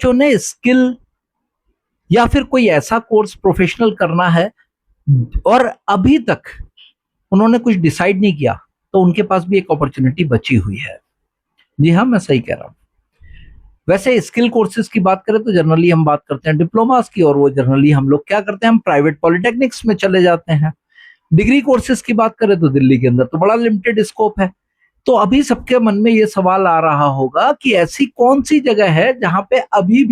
बच्चों ने स्किल या फिर कोई ऐसा कोर्स प्रोफेशनल करना है और अभी तक उन्होंने कुछ डिसाइड नहीं किया, तो उनके पास भी एक अपॉर्चुनिटी बची हुई है। जी हाँ, मैं सही कह रहा हूँ। वैसे स्किल कोर्सेज की बात करें तो जनरली हम बात करते हैं डिप्लोमास की, और वो जनरली हम लोग क्या करते हैं, हम प्राइवेट पॉलिटेक्निक्स में चले जाते हैं। डिग्री कोर्सेज की बात करें तो दिल्ली के अंदर तो बड़ा लिमिटेड स्कोप है। तो अभी सबके मन में ये सवाल आ रहा होगा कि ऐसी कौन सी जगह है जहां पे अभी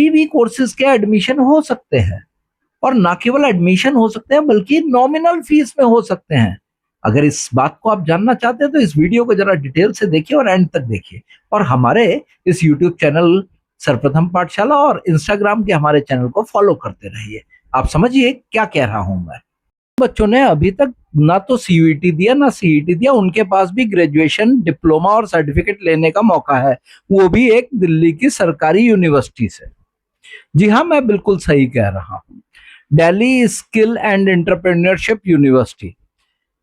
भी कोर्सेज के एडमिशन हो सकते हैं, और ना केवल एडमिशन हो सकते हैं बल्कि नॉमिनल फीस में हो सकते हैं। अगर इस बात को आप जानना चाहते हैं तो इस वीडियो को जरा डिटेल से देखिए और एंड तक देखिए, और हमारे इस यूट्यूब चैनल सर्वप्रथम पाठशाला और इंस्टाग्राम के हमारे चैनल को फॉलो करते रहिए। आप समझिए क्या कह रहा हूं मैं। बच्चों ने अभी तक ना तो सीयूईटी दिया ना सीईटी दिया, उनके पास भी ग्रेजुएशन, डिप्लोमा और सर्टिफिकेट लेने का मौका है, वो भी एक दिल्ली की सरकारी यूनिवर्सिटी से। जी हाँ, मैं बिल्कुल सही कह रहा हूँ। Delhi skill and entrepreneurship university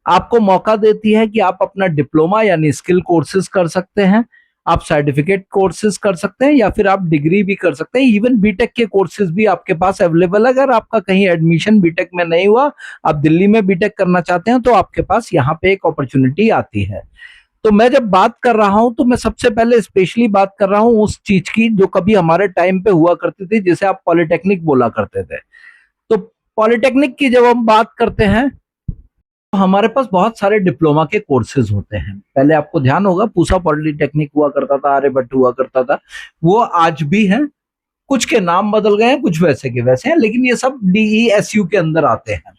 आपको मौका देती है कि आप अपना डिप्लोमा यानी स्किल कोर्सेज कर सकते हैं, आप सर्टिफिकेट कोर्सेज कर सकते हैं, या फिर आप डिग्री भी कर सकते हैं। इवन बीटेक के कोर्सेज भी आपके पास अवेलेबल है। अगर आपका कहीं एडमिशन बीटेक में नहीं हुआ, आप दिल्ली में बीटेक करना चाहते हैं, तो आपके पास यहाँ पे एक अपॉर्चुनिटी आती है। तो मैं जब बात कर रहा हूं तो मैं सबसे पहले स्पेशली बात कर रहा हूं उस चीज की जो कभी हमारे टाइम पे हुआ करती थी, जिसे आप पॉलिटेक्निक बोला करते थे। तो पॉलिटेक्निक की जब हम बात करते हैं तो हमारे पास बहुत सारे डिप्लोमा के कोर्सेज होते हैं। पहले आपको ध्यान होगा पूसा पॉलिटेक्निक हुआ करता था, आर्यभट्ट हुआ करता था, वो आज भी है। कुछ के नाम बदल गए हैं, कुछ वैसे के वैसे हैं, लेकिन ये सब डीईएसयू के अंदर आते हैं।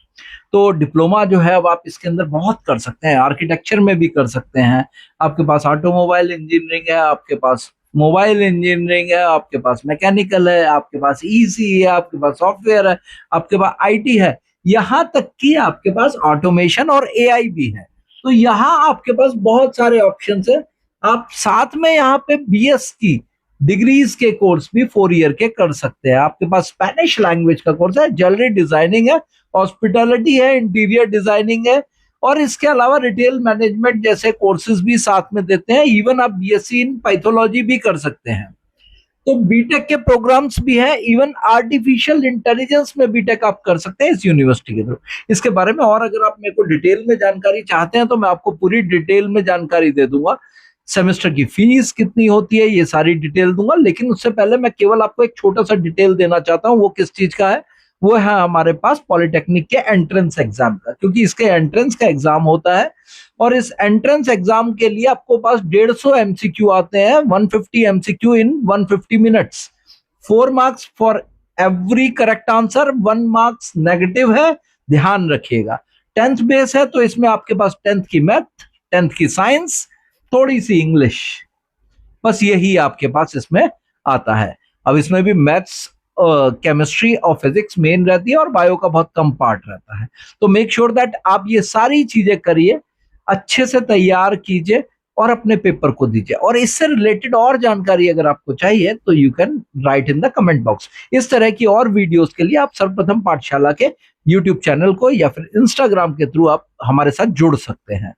तो डिप्लोमा जो है अब आप इसके अंदर बहुत कर सकते हैं, आर्किटेक्चर में भी कर सकते हैं। आपके पास ऑटोमोबाइल इंजीनियरिंग है, आपके पास मोबाइल इंजीनियरिंग है, आपके पास मैकेनिकल है, आपके पास ईसी है, आपके पास सॉफ्टवेयर है, आपके पास आईटी है, यहाँ तक कि आपके पास ऑटोमेशन और एआई भी है। तो यहाँ आपके पास बहुत सारे ऑप्शंस है। आप साथ में यहाँ पे बीएस की डिग्रीज के कोर्स भी 4 ईयर के कर सकते हैं। आपके पास स्पेनिश लैंग्वेज का कोर्स है, ज्वेलरी डिजाइनिंग है, हॉस्पिटैलिटी है, इंटीरियर डिजाइनिंग है, और इसके अलावा रिटेल मैनेजमेंट जैसे कोर्सेज भी साथ में देते हैं। इवन आप बीएससी इन पैथोलॉजी भी कर सकते हैं। तो बीटेक के प्रोग्राम्स भी हैं, इवन आर्टिफिशियल इंटेलिजेंस में बीटेक आप कर सकते हैं इस यूनिवर्सिटी के थ्रू। इसके बारे में और अगर आप मेरे को डिटेल में जानकारी चाहते हैं तो मैं आपको पूरी डिटेल में जानकारी दे दूंगा। सेमेस्टर की फीस कितनी होती है ये सारी डिटेल दूंगा, लेकिन उससे पहले मैं केवल आपको एक छोटा सा डिटेल देना चाहता हूँ। वो किस चीज का है? वो है हमारे पास पॉलिटेक्निक के एंट्रेंस एग्जाम का, क्योंकि इसके एंट्रेंस का एग्जाम होता है, और इस एंट्रेंस एग्जाम के लिए आपको पास 150 एमसीक्यू आते हैं, 150 MCQ in 150 minutes. 4 marks for every correct answer, 1 marks negative है, ध्यान रखिएगा। 10th बेस है, तो इसमें आपके पास 10th की मैथ, 10th की साइंस, थोड़ी सी इंग्लिश, बस यही आपके पास इसमें आता है। अब इसमें भी मैथ्स, केमिस्ट्री और फिजिक्स मेन रहती है, और बायो का बहुत कम पार्ट रहता है। तो मेक श्योर दैट आप ये सारी चीजें करिए, अच्छे से तैयार कीजिए और अपने पेपर को दीजिए। और इससे रिलेटेड और जानकारी अगर आपको चाहिए तो you can write in the comment box. इस तरह की और वीडियोस के लिए आप सर्वप्रथम पाठशाला के यूट्यूब चैनल को या फिर इंस्टाग्राम के थ्रू आप हमारे साथ जुड़ सकते हैं।